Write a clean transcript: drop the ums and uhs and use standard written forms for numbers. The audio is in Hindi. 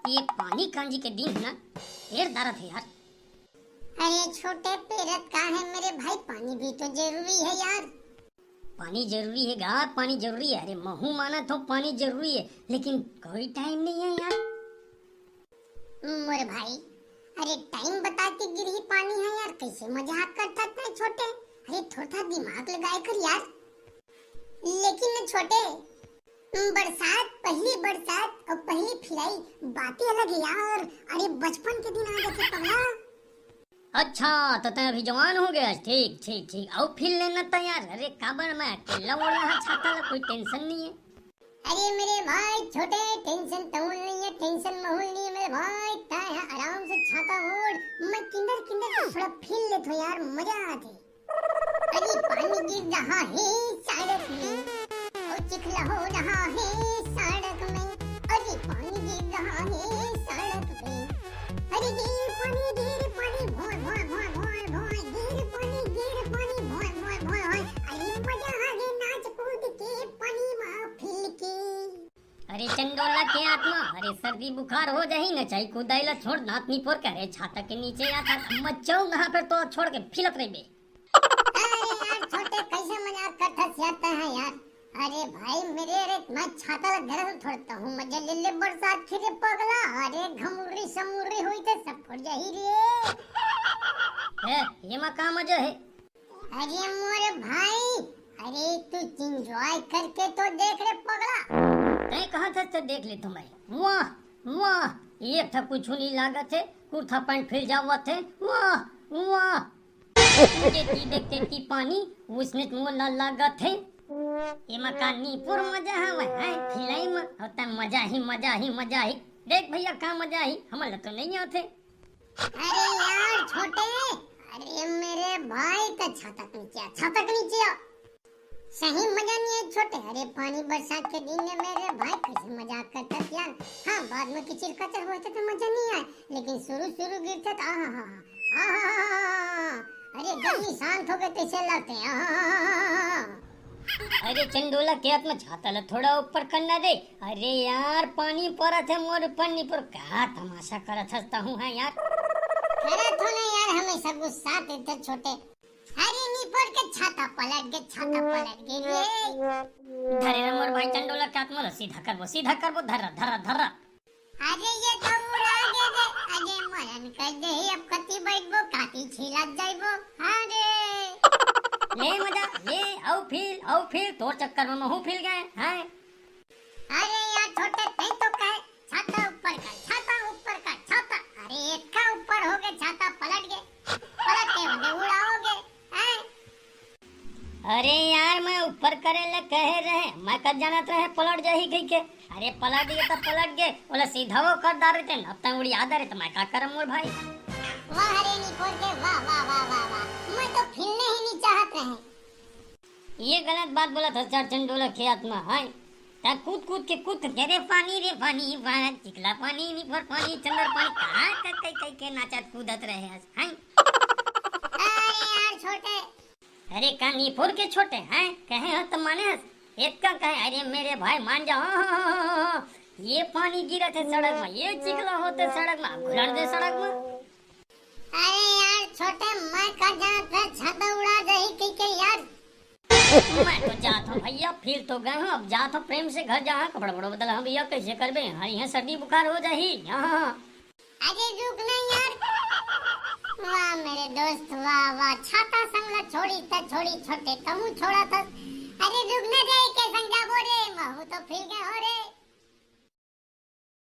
ये पानी कांजी के दिन ना ढेर दारत है यार। अरे छोटे पेरत का है मेरे भाई, पानी भी तो जरूरी है यार। पानी जरूरी है गा, पानी जरूरी है। अरे महू माना तो पानी जरूरी है, लेकिन कोई टाइम नहीं है यार। मोरे भाई, अरे टाइम बता के गिर ही पानी है यार, कैसे मजाक करता है छोटे। अरे थोड़ा दिमाग लगाए कर यार। लेकिन छोटे, बरसात, पहली बरसात और पहली फिराई बातें अलग है यार। अरे बचपन के दिन आ जाते पगला। अच्छा तो तै अभी जवान हो गया। ठीक ठीक ठीक, आओ फिर लेना तैयार। अरे काबर मैं अकेला ओढ़ा है छाता ला, कोई टेंशन नहीं है। अरे मेरे भाई छोटे, टेंशन तमुल नहीं है, टेंशन माहौल नहीं है मेरे भाई। ता आराम से छाता ओढ़, मैं किंदर किंदर थोड़ा फिर ले तो यार मजा आती। अरे पानी गिर रहा है सड़क में और चिखला हो रहा है सड़क में। अरे पानी गिर रहा है सड़क पे। अरे गिर पानी भोय भोय भोय भोय भोय, गिर पानी भोय भोय भोय भोय। अरे मजा आ गया नाच कूद के पानी में फिर के। अरे चंडोला के आत्मा, अरे सर्दी बुखार हो जाही न चाहिए कुदाइला छोड़ नाथ नी फोर करे छाता के नीचे आता मचाऊ वहां पर तो छोड़ के फिलत रही बे। अरे यार छोटे, कैसे मजाक करता है यार। अरे भाई मेरे, अरे मैं छाता ला घर में छोड़ता हूँ, मजा ले ले बरसात फिरे पगला। अरे घमुरी समुरी हुई तो सब फट जाही रे। ये मा का मजा है। अरे मोरे भाई, अरे तू एंजॉय करके तो देख रे पगला। तै कहा था तो देख ले तुम्हारी। वाह वाह, ये था कुछ नहीं लागत है, कुर्ता पैंट फिर जावा थे। वाह वाह, देखती देखते की पानी उसने तुम ना लागत है। ये मकानी पूर मजा है फिलाई में होता मजा ही मजा ही मजा ही। देख भैया का मजा ही, हमारे तो नहीं आते। अरे यार छोटे, अरे मेरे भाई का छाता के नीचे आ। सही मजा नहीं है छोटे। अरे पानी बरसात के दिन में मेरे भाई कैसे मजाक करता यार। हाँ बाद में किचिर कचर हुआ तो मजा नहीं आया, लेकिन शुरू गिरता था। अरे गर्मी शांत हो गए कैसे लगते हैं। अरे चंदोला के हाथ में छाता ला थोड़ा ऊपर करना दे। अरे यार पानी पड़त है मोर ऊपर नी पर, क्या तमाशा करत हंसता हूँ है यार। करत हो ना यार, हमेशा गुस्सा देते छोटे। अरे नी पर के छाता पलट गए रे। धरे रे मोर भाई चंदोला के हाथ में सीधा करबो धरा धरा धरा। अरे ये तो उड़ा दे। अरे मरन कर दे, अब कति बैठबो काटी छिलत जाइबो। अरे ले मजा ले, आओ फिर तोर चक्कर में महू फिर गए हैं। अरे यार छोटे, तै तो कहे छाता ऊपर कर छाता। अरे एक का ऊपर हो गए छाता, पलट के वने उड़ाओगे हैं। अरे यार मैं ऊपर करे ले कह रहे, मैं कब जानत रहे पलट जाही गई के। अरे पलट गए तो पलट गए, बोला सीधा वो कर दारे थे अब तक उड़ी आधा रे, तो मैं क्या करम मोर भाई। वाह रे नी पर के, वाह वाह वाह वाह वाह, मैं तो फिरने ही नहीं चाहत रहे। ये गलत बात बोला था चार चंडोला के आत्मा है। ता कूद के रे पानी वाह चिकला पानी नी पर पानी चंदर पानी कहां कई के नाचत कूदत रहे हैं। अरे यार छोटे, अरे कानीपुर के छोटे हैं कहे हो तो माने एक का कहे। अरे मेरे भाई मान जाओ, ये पानी गिरा थे सड़क में, ये चिकला होते सड़क में, घुलड़ दे सड़क में। अरे यार छोटे, मैं का जाता छाता उड़ा दही के यार। मैं तो जाता हूँ भैया, फिर तो गए हूँ, अब जाता हूँ प्रेम से घर जा। कपड़ा बड़ा बदला हम भैया, कैसे करबे हमारे यहाँ सर्दी बुखार हो जाही यहाँ। अरे रुक ना यार। वाह मेरे दोस्त, वाह छाता संगला छोड़ी छोटे तमु छोड़ा था। अरे रुक ना जाए के संग जाबो रे, महू तो फिर गए हो रे।